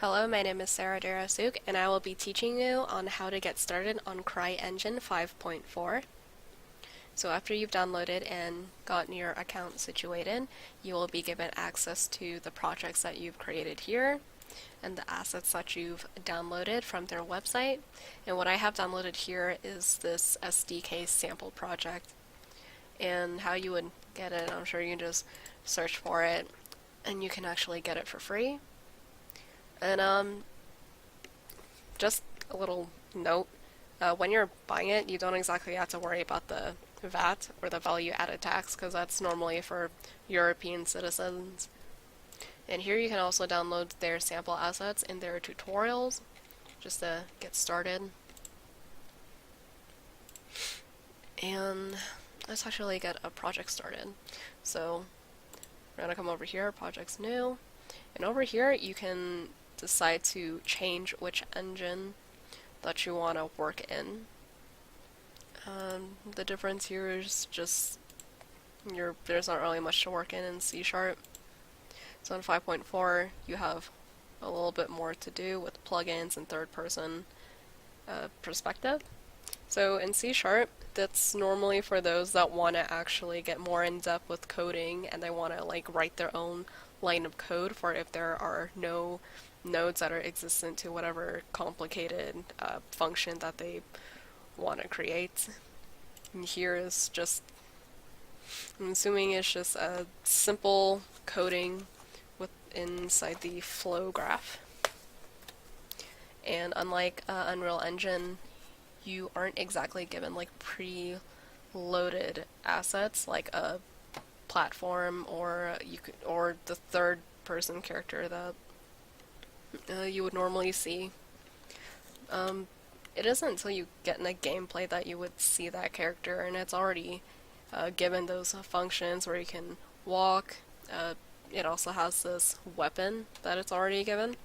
Hello, my name is Sarah Darasuk, and I will be teaching you on how to get started on CryEngine 5.4. So after you've downloaded and gotten your account situated, you will be given access to the projects that you've created here and the assets that you've downloaded from their website. And what I have downloaded here is this SDK sample project. And how you would get it, I'm sure you can just search for it and you can actually get it for free. And just a little note, when you're buying it, you don't exactly have to worry about the VAT or the value added tax because that's normally for European citizens. And here you can also download their sample assets in their tutorials just to get started. And let's actually get a project started. So we're going to come over here, projects new, and over here you can decide to change which engine that you want to work in. The difference here is just there's not really much to work in C#. So in 5.4 you have a little bit more to do with plugins and third-person perspective. So in C#, that's normally for those that want to actually get more in depth with coding and they want to like write their own line of code for if there are no nodes that are existent to whatever complicated function that they want to create. And here is just, I'm assuming it's just a simple coding with inside the flow graph. And unlike Unreal Engine, you aren't exactly given like pre-loaded assets like a platform or the third person character that you would normally see. It isn't until you get in a gameplay that you would see that character, and it's already given those functions where you can walk. It also has this weapon that it's already given,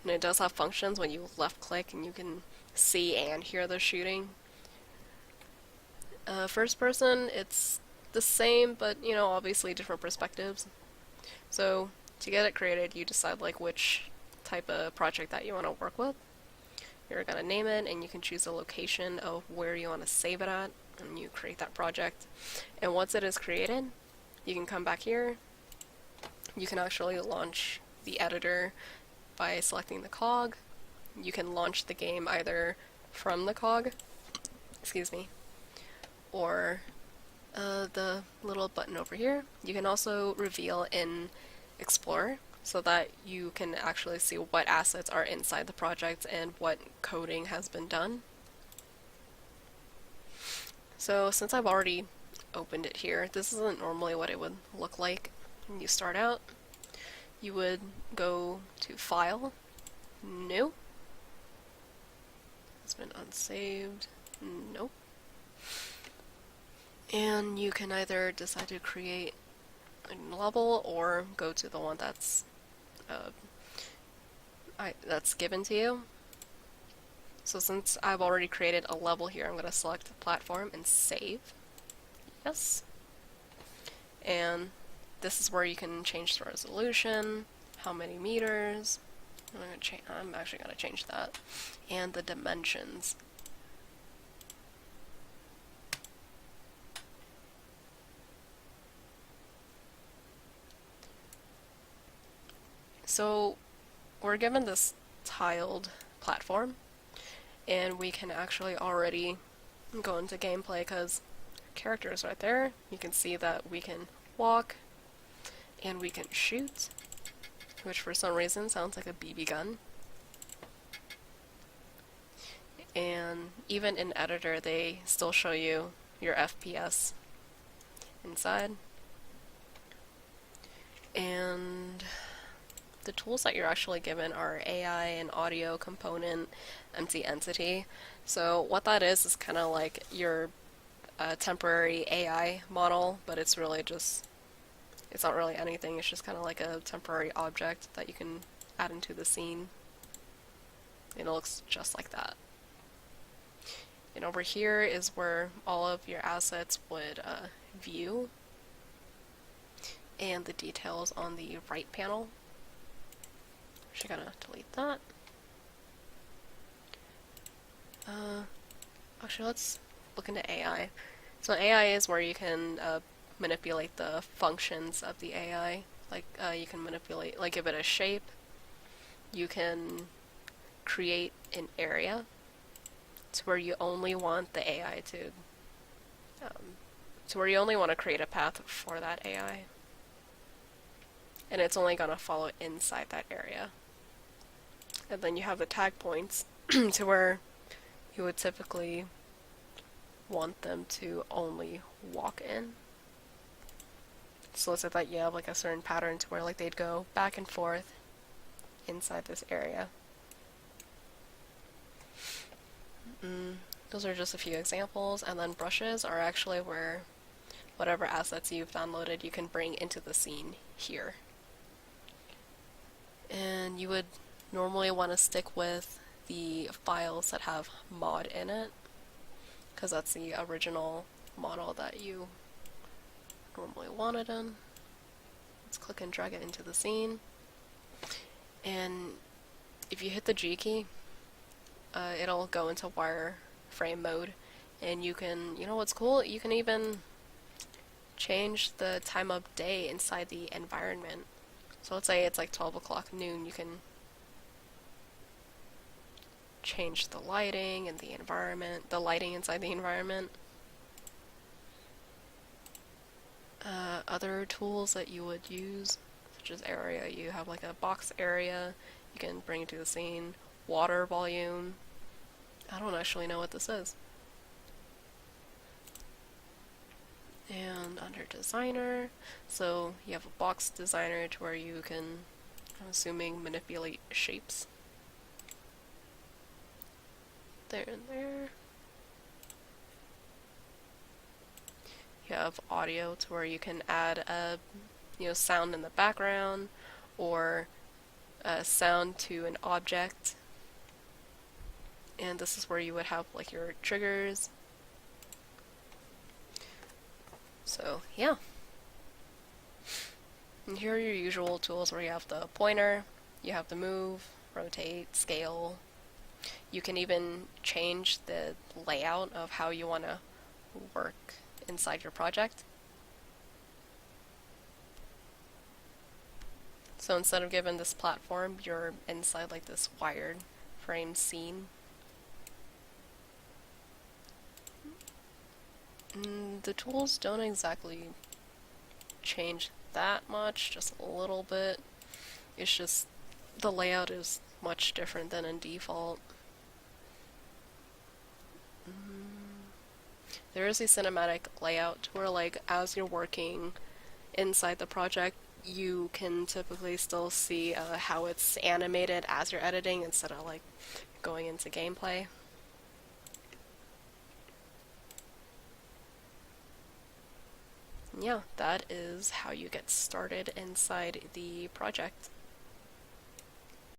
and it does have functions when you left click and you can see and hear the shooting. First person, it's the same, but obviously different perspectives. So to get it created, you decide like which type of project that you want to work with. You're gonna name it, and you can choose a location of where you want to save it at, and you create that project. And once it is created, you can come back here. You can actually launch the editor by selecting the cog. You can launch the game either from the cog, or the little button over here. You can also reveal in Explorer so that you can actually see what assets are inside the project and what coding has been done. So since I've already opened it here, this isn't normally what it would look like. When you start out, you would go to File, New. It's been unsaved. Nope. And you can either decide to create a level or go to the one that's given to you. So since I've already created a level here, I'm going to select the platform and save. Yes. And this is where you can change the resolution, how many meters. I'm actually going to change that, and the dimensions. So we're given this tiled platform, and we can actually already go into gameplay because character is right there. You can see that we can walk and we can shoot, which for some reason sounds like a BB gun. And even in editor, they still show you your FPS inside. And the tools that you're actually given are AI and audio component, empty entity. So what that is kind of like your temporary AI model, but it's really just, it's not really anything, it's just kind of like a temporary object that you can add into the scene. And it looks just like that. And over here is where all of your assets would view, and the details on the right panel. Actually gonna delete that. Actually, let's look into AI. So AI is where you can manipulate the functions of the AI. Like you can manipulate, like give it a shape. You can create an area to where you only want the AI to where you only want to create a path for that AI, and it's only gonna follow inside that area. And then you have the tag points to where you would typically want them to only walk in. So let's say that you have like a certain pattern to where like they'd go back and forth inside this area. Those are just a few examples, and then brushes are actually where whatever assets you've downloaded you can bring into the scene here. And you would normally want to stick with the files that have mod in it, because that's the original model that you normally want it in. Let's click and drag it into the scene. And if you hit the G key, it'll go into wireframe mode. And you can, you know what's cool? You can even change the time of day inside the environment. So let's say it's like 12 o'clock noon, you can change the lighting and the environment, the lighting inside the environment. Other tools that you would use, such as area, you have like a box area, you can bring it to the scene. Water volume, I don't actually know what this is. And under designer, so you have a box designer to where you can, I'm assuming, manipulate shapes. There and there. You have audio to where you can add a sound in the background or a sound to an object. And this is where you would have like your triggers. So yeah. And here are your usual tools where you have the pointer, you have the move, rotate, scale. You can even change the layout of how you want to work inside your project. So instead of given this platform, you're inside like this wired frame scene. The tools don't exactly change that much, just a little bit. It's just the layout is much different than in default. There is a cinematic layout where like as you're working inside the project, you can typically still see how it's animated as you're editing instead of like going into gameplay. Yeah, that is how you get started inside the project.